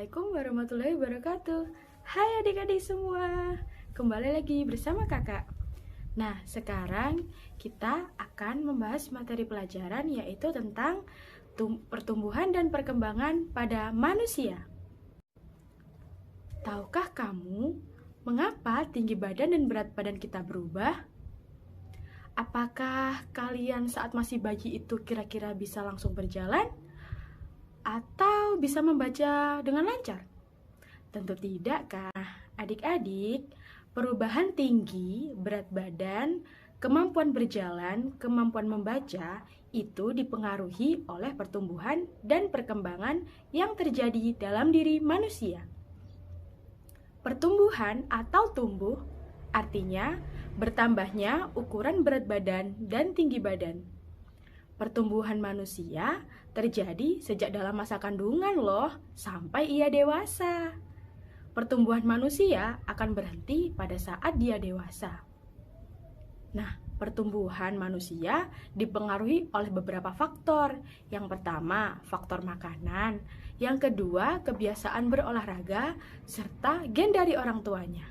Assalamualaikum warahmatullahi wabarakatuh. Hai adik-adik semua, kembali lagi bersama kakak. Nah, sekarang kita akan membahas materi pelajaran yaitu tentang pertumbuhan dan perkembangan pada manusia. Tahukah kamu mengapa tinggi badan dan berat badan kita berubah? Apakah kalian saat masih bayi itu kira-kira bisa langsung berjalan? Atau bisa membaca dengan lancar? Tentu tidak kan? Adik-adik, perubahan tinggi, berat badan, kemampuan berjalan, kemampuan membaca itu dipengaruhi oleh pertumbuhan dan perkembangan yang terjadi dalam diri manusia. Pertumbuhan atau tumbuh artinya bertambahnya ukuran berat badan dan tinggi badan. Pertumbuhan manusia terjadi sejak dalam masa kandungan loh, sampai ia dewasa. Pertumbuhan manusia akan berhenti pada saat dia dewasa. Nah, pertumbuhan manusia dipengaruhi oleh beberapa faktor. Yang pertama, faktor makanan. Yang kedua, kebiasaan berolahraga, serta gen dari orang tuanya.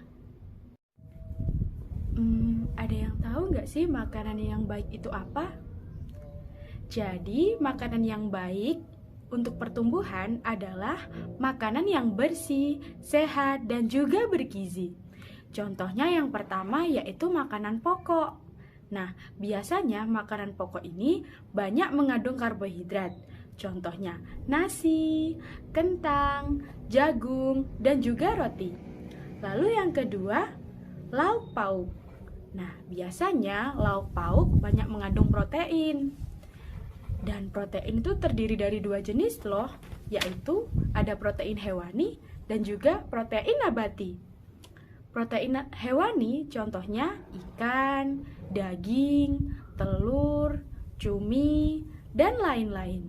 Ada yang tahu nggak sih makanan yang baik itu apa? Jadi, makanan yang baik untuk pertumbuhan adalah makanan yang bersih, sehat, dan juga bergizi. Contohnya yang pertama yaitu makanan pokok. Nah, biasanya makanan pokok ini banyak mengandung karbohidrat. Contohnya nasi, kentang, jagung, dan juga roti. Lalu yang kedua, lauk pauk. Nah, biasanya lauk pauk banyak mengandung protein. Dan protein itu terdiri dari dua jenis loh, yaitu ada protein hewani dan juga protein nabati. Protein hewani contohnya ikan, daging, telur, cumi, dan lain-lain.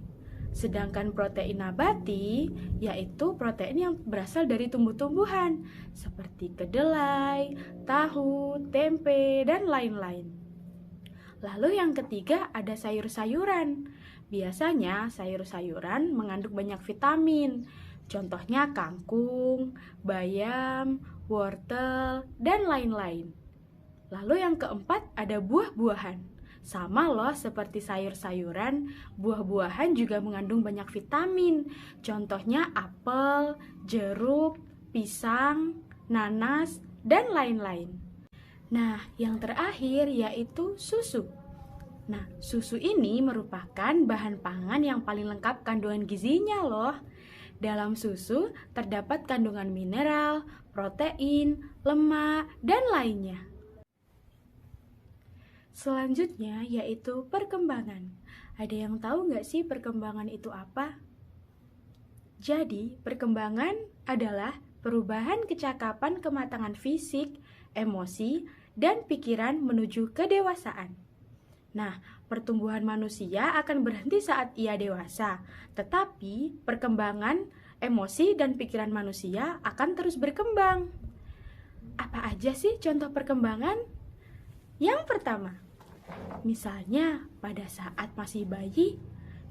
Sedangkan protein nabati yaitu protein yang berasal dari tumbuh-tumbuhan seperti kedelai, tahu, tempe, dan lain-lain. Lalu yang ketiga ada sayur-sayuran. Biasanya sayur-sayuran mengandung banyak vitamin. Contohnya kangkung, bayam, wortel, dan lain-lain. Lalu yang keempat ada buah-buahan. Sama loh seperti sayur-sayuran, buah-buahan juga mengandung banyak vitamin. Contohnya apel, jeruk, pisang, nanas, dan lain-lain. Nah, yang terakhir yaitu susu. Nah, susu ini merupakan bahan pangan yang paling lengkap kandungan gizinya loh. Dalam susu terdapat kandungan mineral, protein, lemak, dan lainnya. Selanjutnya yaitu perkembangan. Ada yang tahu nggak sih perkembangan itu apa? Jadi, perkembangan adalah perubahan kecakapan kematangan fisik, emosi, dan pikiran menuju kedewasaan. Nah, pertumbuhan manusia akan berhenti saat ia dewasa, tetapi perkembangan emosi dan pikiran manusia akan terus berkembang. Apa aja sih contoh perkembangan? Yang pertama, misalnya pada saat masih bayi,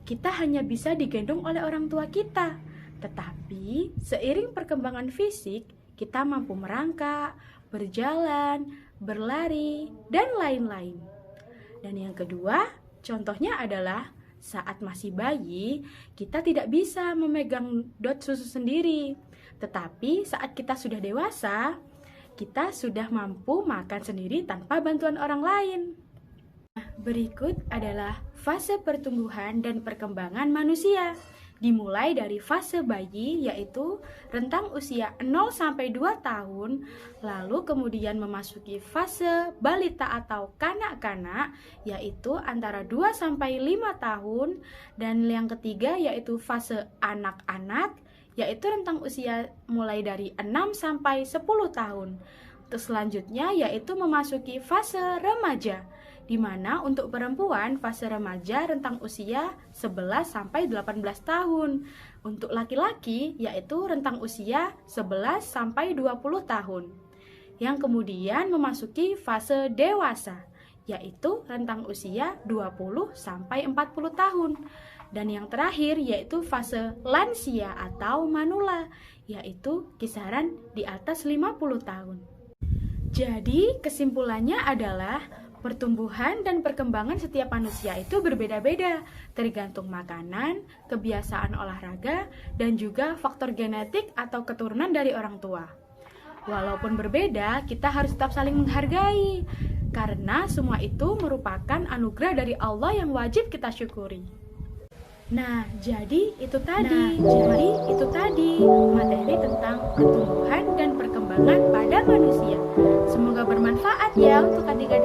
kita hanya bisa digendong oleh orang tua kita. Tetapi seiring perkembangan fisik, kita mampu merangkak, berjalan, berlari, dan lain-lain. Dan yang kedua, contohnya adalah saat masih bayi, kita tidak bisa memegang dot susu sendiri. Tetapi saat kita sudah dewasa, kita sudah mampu makan sendiri tanpa bantuan orang lain. Nah, berikut adalah fase pertumbuhan dan perkembangan manusia. Dimulai dari fase bayi yaitu rentang usia 0-2 tahun, lalu kemudian memasuki fase balita atau kanak-kanak yaitu antara 2-5 tahun, dan yang ketiga yaitu fase anak-anak yaitu rentang usia mulai dari 6-10 tahun. Terus selanjutnya yaitu memasuki fase remaja, di mana untuk perempuan fase remaja rentang usia 11-18 tahun. Untuk laki-laki yaitu rentang usia 11-20 tahun. Yang kemudian memasuki fase dewasa, yaitu rentang usia 20-40 tahun. Dan yang terakhir yaitu fase lansia atau manula, yaitu kisaran di atas 50 tahun. Jadi kesimpulannya adalah pertumbuhan dan perkembangan setiap manusia itu berbeda-beda, tergantung makanan, kebiasaan olahraga, dan juga faktor genetik atau keturunan dari orang tua. Walaupun berbeda, kita harus tetap saling menghargai, karena semua itu merupakan anugerah dari Allah yang wajib kita syukuri. Nah, jadi itu tadi materi tentang pertumbuhan dan perkembangan pada manusia. Semoga bermanfaat ya untuk adik-adik